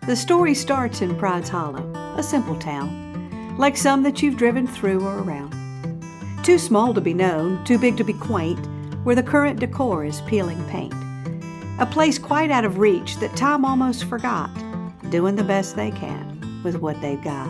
The story starts in Pride's Hollow, a simple town, like some that you've driven through or around. Too small to be known, too big to be quaint, where the current decor is peeling paint. A place quite out of reach that time almost forgot, doing the best they can with what they've got.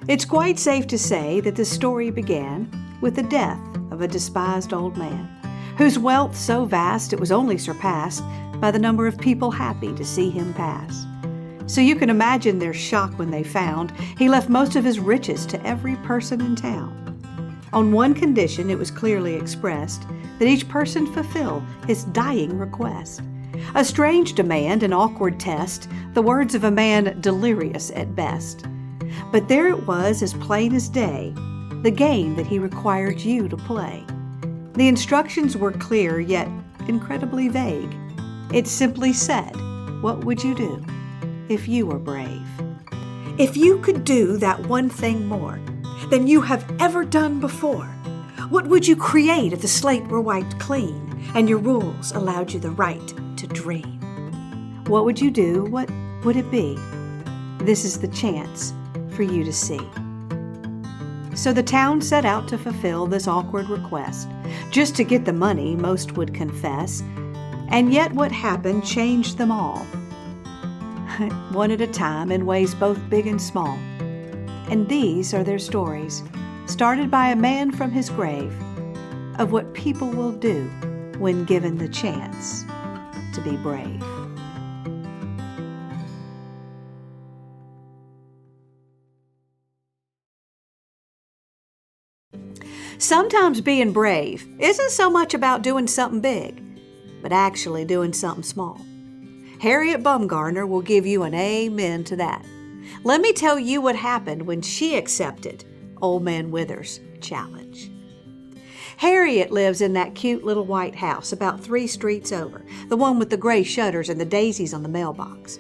It's quite safe to say that the story began with the death of a despised old man, whose wealth so vast it was only surpassed by the number of people happy to see him pass. So you can imagine their shock when they found he left most of his riches to every person in town. On one condition it was clearly expressed, that each person fulfill his dying request. A strange demand, an awkward test, the words of a man delirious at best. But there it was, as plain as day, the game that he required you to play. The instructions were clear, yet incredibly vague. It simply said, what would you do if you were brave? If you could do that one thing more than you have ever done before, what would you create if the slate were wiped clean and your rules allowed you the right to dream? What would you do? What would it be? This is the chance for you to see. So the town set out to fulfill this awkward request, just to get the money, most would confess. And yet what happened changed them all, one at a time, in ways both big and small. And these are their stories, started by a man from his grave, of what people will do when given the chance to be brave. Sometimes being brave isn't so much about doing something big, but actually doing something small. Harriet Bumgarner will give you an amen to that. Let me tell you what happened when she accepted Old Man Withers' challenge. Harriet lives in that cute little white house about 3 streets over, the one with the gray shutters and the daisies on the mailbox.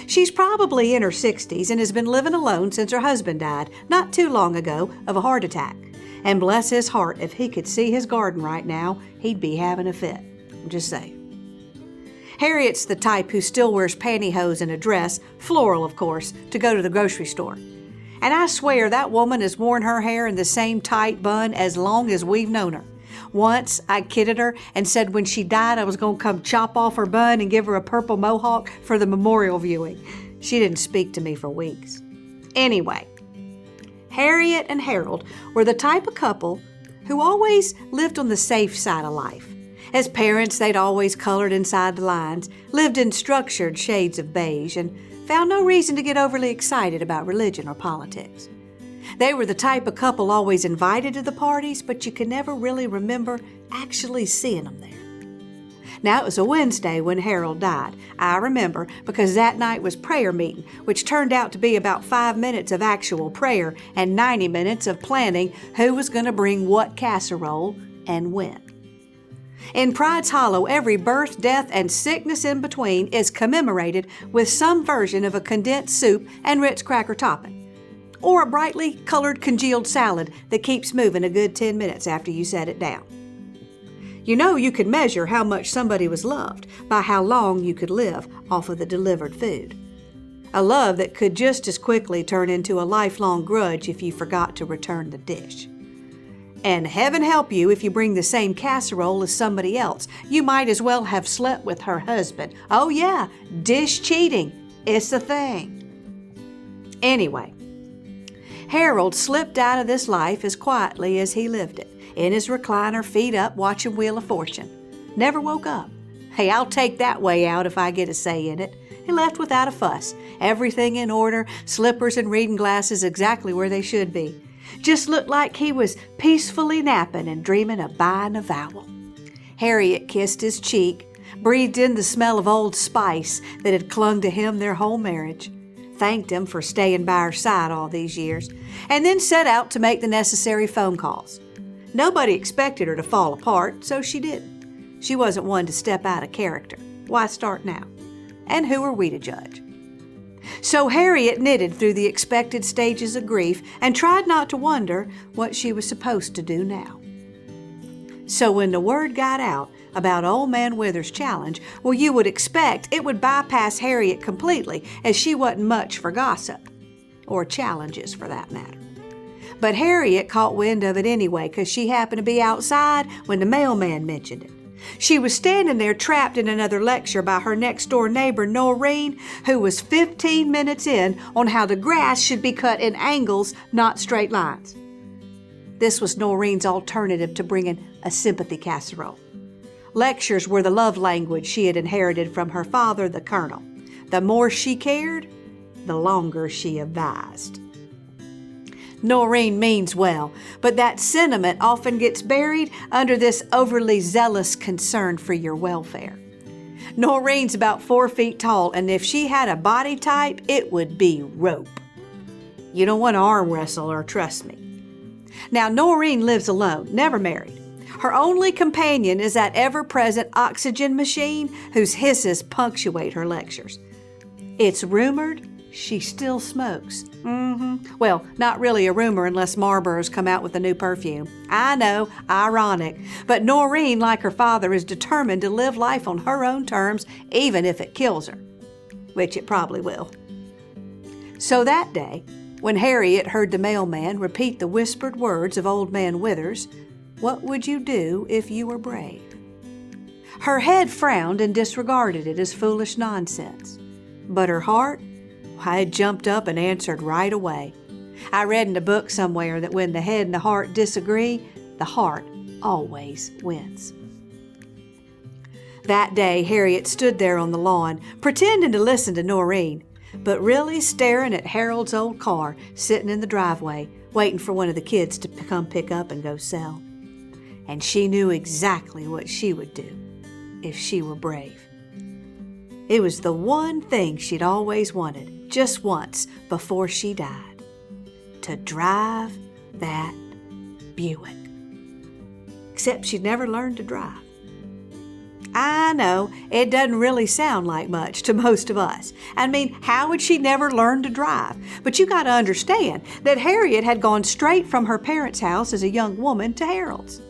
She's probably in her 60s and has been living alone since her husband died not too long ago of a heart attack. And bless his heart, if he could see his garden right now, he'd be having a fit. I'm just saying. Harriet's the type who still wears pantyhose and a dress, floral of course, to go to the grocery store. And I swear that woman has worn her hair in the same tight bun as long as we've known her. Once I kidded her and said when she died I was going to come chop off her bun and give her a purple mohawk for the memorial viewing. She didn't speak to me for weeks. Anyway, Harriet and Harold were the type of couple who always lived on the safe side of life. As parents, they'd always colored inside the lines, lived in structured shades of beige, and found no reason to get overly excited about religion or politics. They were the type of couple always invited to the parties, but you could never really remember actually seeing them there. Now, it was a Wednesday when Harold died. I remember because that night was prayer meeting, which turned out to be about 5 minutes of actual prayer and 90 minutes of planning who was going to bring what casserole and when. In Pride's Hollow, every birth, death, and sickness in between is commemorated with some version of a condensed soup and Ritz cracker topping, or a brightly colored congealed salad that keeps moving a good 10 minutes after you set it down. You know you could measure how much somebody was loved by how long you could live off of the delivered food. A love that could just as quickly turn into a lifelong grudge if you forgot to return the dish. And heaven help you if you bring the same casserole as somebody else. You might as well have slept with her husband. Oh yeah, dish cheating. It's a thing. Anyway, Harold slipped out of this life as quietly as he lived it, in his recliner, feet up, watching Wheel of Fortune. Never woke up. Hey, I'll take that way out if I get a say in it. He left without a fuss. Everything in order, slippers and reading glasses exactly where they should be. Just looked like he was peacefully napping and dreaming of buying a vowel. Harriet kissed his cheek, breathed in the smell of Old Spice that had clung to him their whole marriage, thanked him for staying by her side all these years, and then set out to make the necessary phone calls. Nobody expected her to fall apart, so she didn't. She wasn't one to step out of character. Why start now? And who are we to judge? So Harriet knitted through the expected stages of grief and tried not to wonder what she was supposed to do now. So when the word got out about Old Man Wither's challenge, well, you would expect it would bypass Harriet completely, as she wasn't much for gossip, or challenges for that matter. But Harriet caught wind of it anyway, because she happened to be outside when the mailman mentioned it. She was standing there trapped in another lecture by her next-door neighbor, Noreen, who was 15 minutes in on how the grass should be cut in angles, not straight lines. This was Noreen's alternative to bringing a sympathy casserole. Lectures were the love language she had inherited from her father, the colonel. The more she cared, the longer she advised. Noreen means well, but that sentiment often gets buried under this overly zealous concern for your welfare. Noreen's about 4 feet tall, and if she had a body type, it would be rope. You don't want to arm wrestle her, trust me. Now, Noreen lives alone, never married. Her only companion is that ever-present oxygen machine whose hisses punctuate her lectures. It's rumored she still smokes. Well, not really a rumor unless Marlboro's come out with a new perfume. I know, ironic. But Noreen, like her father, is determined to live life on her own terms, even if it kills her. Which it probably will. So that day, when Harriet heard the mailman repeat the whispered words of Old Man Withers, "What would you do if you were brave?" Her head frowned and disregarded it as foolish nonsense. But her heart, I had jumped up and answered right away. I read in a book somewhere that when the head and the heart disagree, the heart always wins. That day, Harriet stood there on the lawn, pretending to listen to Noreen, but really staring at Harold's old car sitting in the driveway, waiting for one of the kids to come pick up and go sell. And she knew exactly what she would do if she were brave. It was the one thing she'd always wanted, just once before she died, to drive that Buick. Except she'd never learned to drive. I know, it doesn't really sound like much to most of us. I mean, how would she never learn to drive? But you got to understand that Harriet had gone straight from her parents' house as a young woman to Harold's.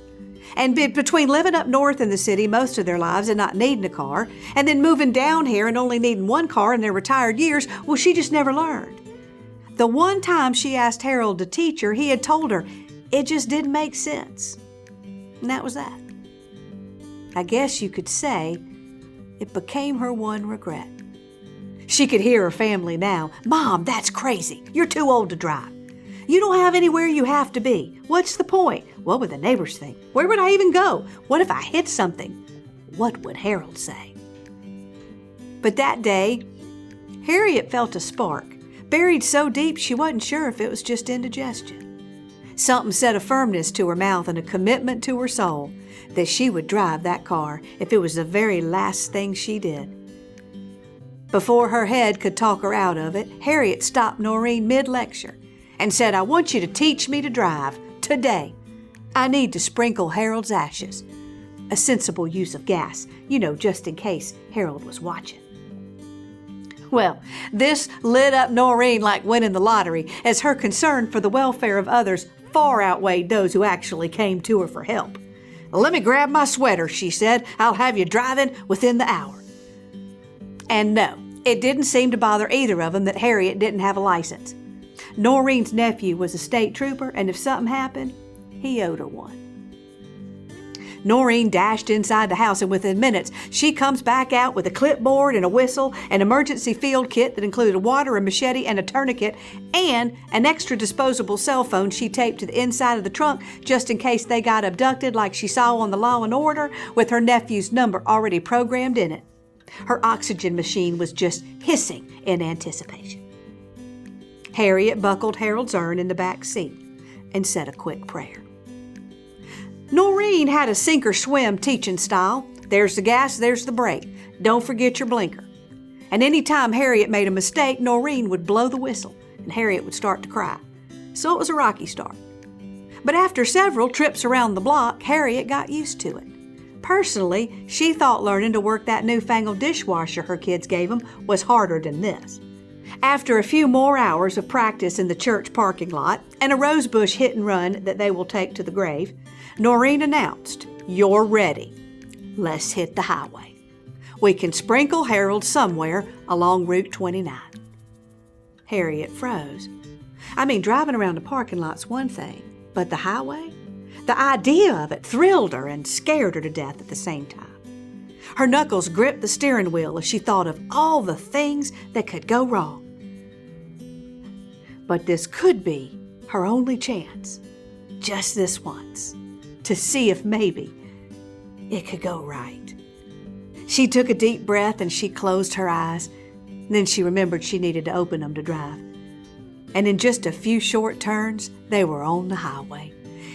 And between living up north in the city most of their lives and not needing a car, and then moving down here and only needing one car in their retired years, well, she just never learned. The one time she asked Harold to teach her, he had told her it just didn't make sense. And that was that. I guess you could say it became her one regret. She could hear her family now. "Mom, that's crazy. You're too old to drive. You don't have anywhere you have to be. What's the point? What would the neighbors think? Where would I even go? What if I hit something? What would Harold say?" But that day, Harriet felt a spark, buried so deep she wasn't sure if it was just indigestion. Something set a firmness to her mouth and a commitment to her soul that she would drive that car if it was the very last thing she did. Before her head could talk her out of it, Harriet stopped Noreen mid-lecture and said, "I want you to teach me to drive today. I need to sprinkle Harold's ashes." A sensible use of gas, just in case Harold was watching. Well, this lit up Noreen like winning the lottery, as her concern for the welfare of others far outweighed those who actually came to her for help. "Let me grab my sweater," she said. "I'll have you driving within the hour." And no, it didn't seem to bother either of them that Harriet didn't have a license. Noreen's nephew was a state trooper, and if something happened, he owed her one. Noreen dashed inside the house, and within minutes, she comes back out with a clipboard and a whistle, an emergency field kit that included water, a machete, and a tourniquet, and an extra disposable cell phone she taped to the inside of the trunk just in case they got abducted like she saw on the Law and Order, with her nephew's number already programmed in it. Her oxygen machine was just hissing in anticipation. Harriet buckled Harold's urn in the back seat and said a quick prayer. Noreen had a sink-or-swim teaching style. There's the gas, there's the brake. Don't forget your blinker. And any time Harriet made a mistake, Noreen would blow the whistle, and Harriet would start to cry. So it was a rocky start. But after several trips around the block, Harriet got used to it. Personally, she thought learning to work that newfangled dishwasher her kids gave them was harder than this. After a few more hours of practice in the church parking lot and a rosebush hit and run that they will take to the grave, Noreen announced, "You're ready. let's hit the highway. We can sprinkle Harold somewhere along Route 29. Harriet froze. Driving around the parking lot's one thing, but the highway? The idea of it thrilled her and scared her to death at the same time. Her knuckles gripped the steering wheel as she thought of all the things that could go wrong. But this could be her only chance, just this once, to see if maybe it could go right. She took a deep breath and she closed her eyes. Then she remembered she needed to open them to drive. And in just a few short turns, they were on the highway.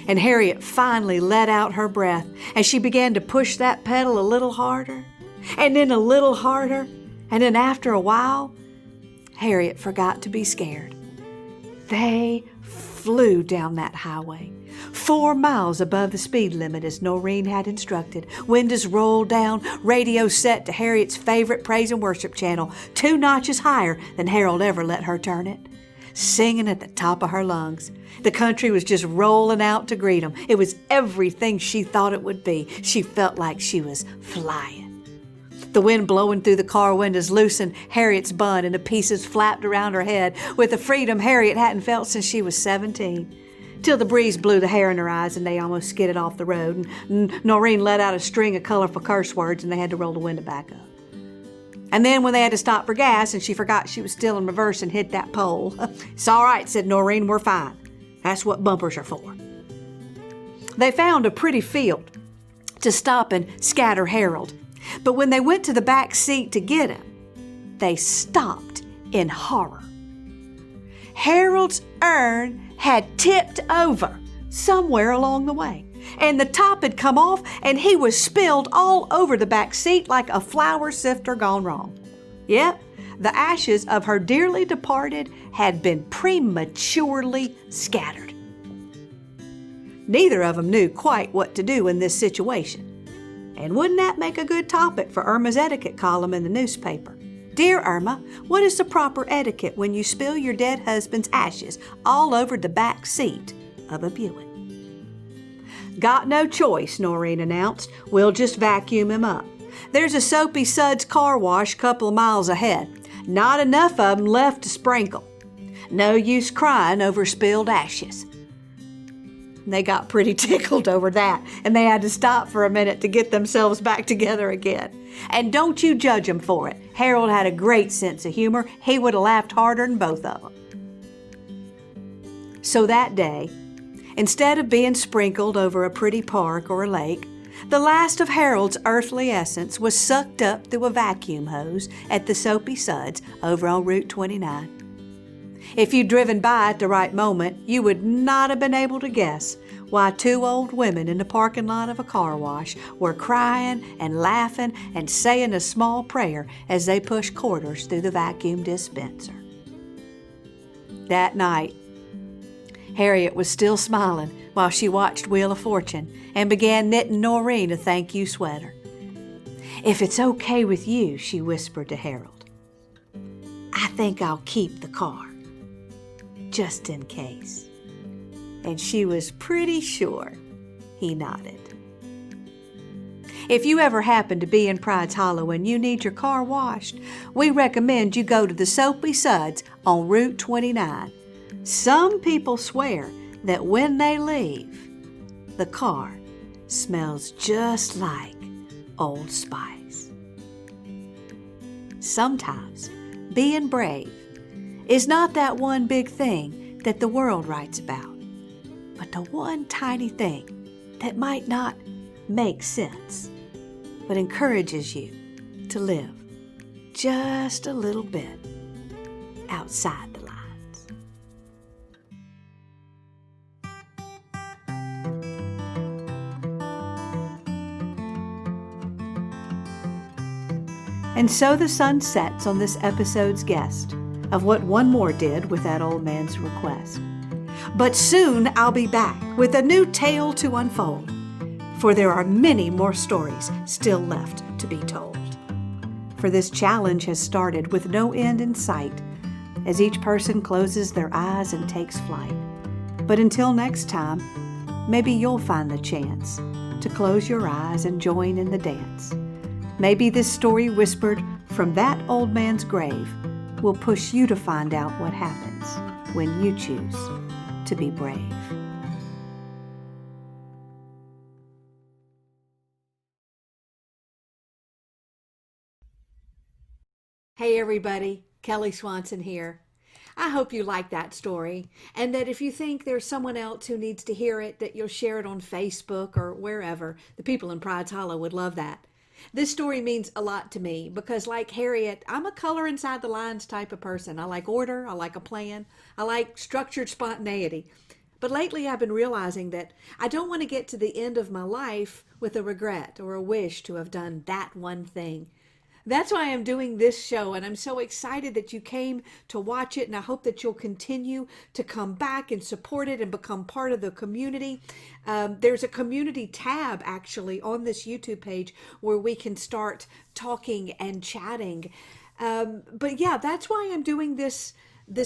And Harriet finally let out her breath as she began to push that pedal a little harder, and then a little harder, and then after a while, Harriet forgot to be scared. They flew down that highway, 4 miles above the speed limit as Noreen had instructed. Windows rolled down, radio set to Harriet's favorite praise and worship channel, 2 notches higher than Harold ever let her turn it, singing at the top of her lungs. The country was just rolling out to greet them. It was everything she thought it would be. She felt like she was flying. The wind blowing through the car windows loosened Harriet's bun and the pieces flapped around her head with a freedom Harriet hadn't felt since she was 17. Till the breeze blew the hair in her eyes and they almost skidded off the road. And Noreen let out a string of colorful curse words and they had to roll the window back up. And then when they had to stop for gas and she forgot she was still in reverse and hit that pole. "It's all right," said Noreen, "we're fine. That's what bumpers are for." They found a pretty field to stop and scatter Harold. But when they went to the back seat to get him, they stopped in horror. Harold's urn had tipped over somewhere along the way, and the top had come off, and he was spilled all over the back seat like a flour sifter gone wrong. Yep, the ashes of her dearly departed had been prematurely scattered. Neither of them knew quite what to do in this situation. And wouldn't that make a good topic for Irma's etiquette column in the newspaper? "Dear Irma, what is the proper etiquette when you spill your dead husband's ashes all over the back seat of a Buick?" "Got no choice," Noreen announced. "We'll just vacuum him up. There's a Soapy Suds car wash a couple of miles ahead. Not enough of 'em left to sprinkle. No use crying over spilled ashes." They got pretty tickled over that, and they had to stop for a minute to get themselves back together again. And don't you judge them for it. Harold had a great sense of humor. He would have laughed harder than both of them. So that day, instead of being sprinkled over a pretty park or a lake, the last of Harold's earthly essence was sucked up through a vacuum hose at the Soapy Suds over on Route 29. If you'd driven by at the right moment, you would not have been able to guess why 2 old women in the parking lot of a car wash were crying and laughing and saying a small prayer as they pushed quarters through the vacuum dispenser. That night, Harriet was still smiling while she watched Wheel of Fortune and began knitting Noreen a thank you sweater. "If it's okay with you," she whispered to Harold, "I think I'll keep the car, just in case." And she was pretty sure he nodded. If you ever happen to be in Pride's Hollow and you need your car washed, we recommend you go to the Soapy Suds on Route 29. Some people swear that when they leave, the car smells just like Old Spice. Sometimes being brave is not that one big thing that the world writes about, but the one tiny thing that might not make sense, but encourages you to live just a little bit outside the lines. And so the sun sets on this episode's guest of what one more did with that old man's request. But soon I'll be back with a new tale to unfold, for there are many more stories still left to be told. For this challenge has started with no end in sight, as each person closes their eyes and takes flight. But until next time, maybe you'll find the chance to close your eyes and join in the dance. Maybe this story whispered from that old man's grave will push you to find out what happens when you choose to be brave. Hey everybody, Kelly Swanson here. I hope you like that story, and that if you think there's someone else who needs to hear it, that you'll share it on Facebook or wherever. The people in Pride's Hollow would love that. This story means a lot to me because, like Harriet, I'm a color inside the lines type of person. I like order, I like a plan, I like structured spontaneity. But lately I've been realizing that I don't want to get to the end of my life with a regret or a wish to have done that one thing. That's why I'm doing this show, and I'm so excited that you came to watch it, and I hope that you'll continue to come back and support it and become part of the community. There's a community tab actually on this YouTube page where we can start talking and chatting. But yeah, that's why I'm doing this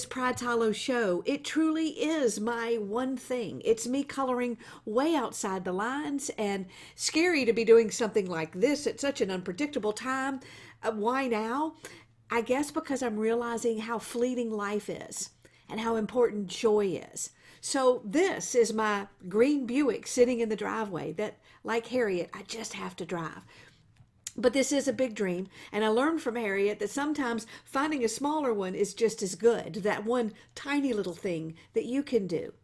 Pride's Hollow show. It truly is my one thing. It's me coloring way outside the lines, and scary to be doing something like this at such an unpredictable time. Why now? I guess because I'm realizing how fleeting life is and how important joy is. So this is my green Buick sitting in the driveway that, like Harriet, I just have to drive. But this is a big dream, and I learned from Harriet that sometimes finding a smaller one is just as good, that one tiny little thing that you can do.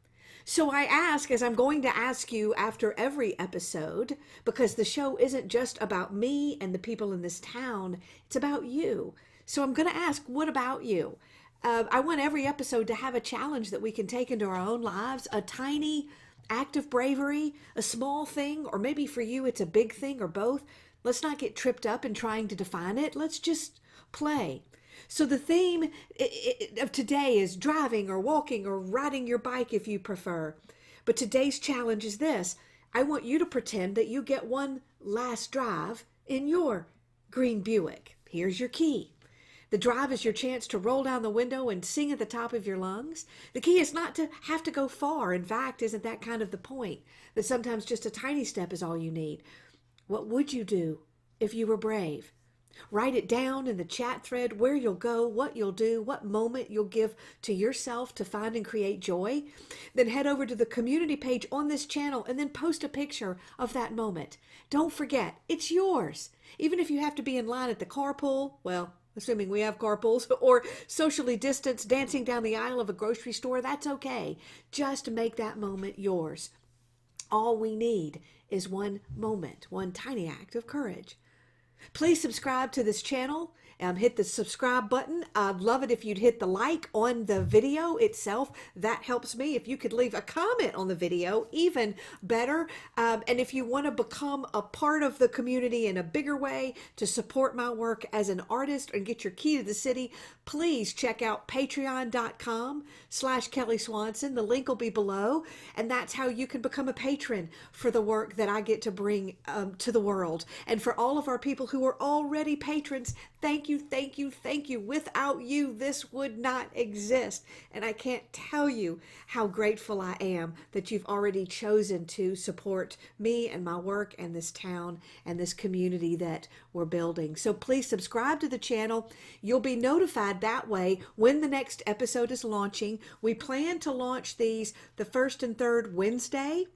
So I ask, as I'm going to ask you after every episode, because the show isn't just about me and the people in this town, it's about you. So I'm going to ask, what about you? I want every episode to have a challenge that we can take into our own lives, a tiny act of bravery, a small thing, or maybe for you it's a big thing or both. Let's not get tripped up in trying to define it. Let's just play. So the theme of today is driving or walking or riding your bike if you prefer. But today's challenge is this. I want you to pretend that you get one last drive in your green Buick. Here's your key. The drive is your chance to roll down the window and sing at the top of your lungs. The key is not to have to go far. In fact, isn't that kind of the point? That sometimes just a tiny step is all you need. What would you do if you were brave? Write it down in the chat thread where you'll go, what you'll do, what moment you'll give to yourself to find and create joy. Then head over to the community page on this channel and then post a picture of that moment. Don't forget, it's yours. Even if you have to be in line at the carpool, well, assuming we have carpools, or socially distanced dancing down the aisle of a grocery store, that's okay. Just make that moment yours. All we need is one moment, one tiny act of courage. Please subscribe to this channel. Hit the subscribe button. I'd love it if you'd hit the like on the video itself. That helps me. If you could leave a comment on the video, even better. And if you want to become a part of the community in a bigger way to support my work as an artist and get your key to the city, please check out patreon.com/Kelly Swanson. The link will be below. And that's how you can become a patron for the work that I get to bring to the world. And for all of our people who are already patrons, thank you, thank you, thank you. Without you, this would not exist. And I can't tell you how grateful I am that you've already chosen to support me and my work and this town and this community that we're building. So please subscribe to the channel. You'll be notified that way when the next episode is launching. We plan to launch these the first and third Wednesday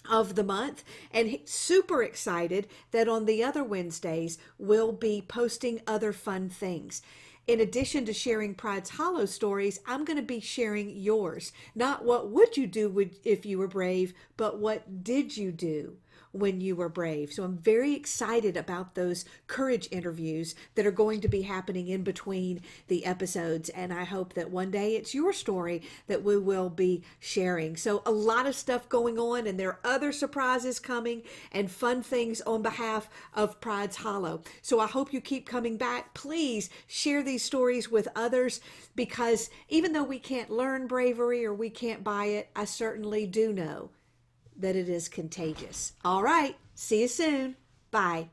of the month, and super excited that on the other Wednesdays we'll be posting other fun things. In addition to sharing Pride's Hollow stories, I'm going to be sharing yours. Not what would you do if you were brave, but what did you do when you were brave. So I'm very excited about those courage interviews that are going to be happening in between the episodes. And I hope that one day it's your story that we will be sharing. So a lot of stuff going on, and there are other surprises coming and fun things on behalf of Pride's Hollow. So I hope you keep coming back. Please share these stories with others, because even though we can't learn bravery or we can't buy it, I certainly do know that it is contagious. All right, see you soon. Bye.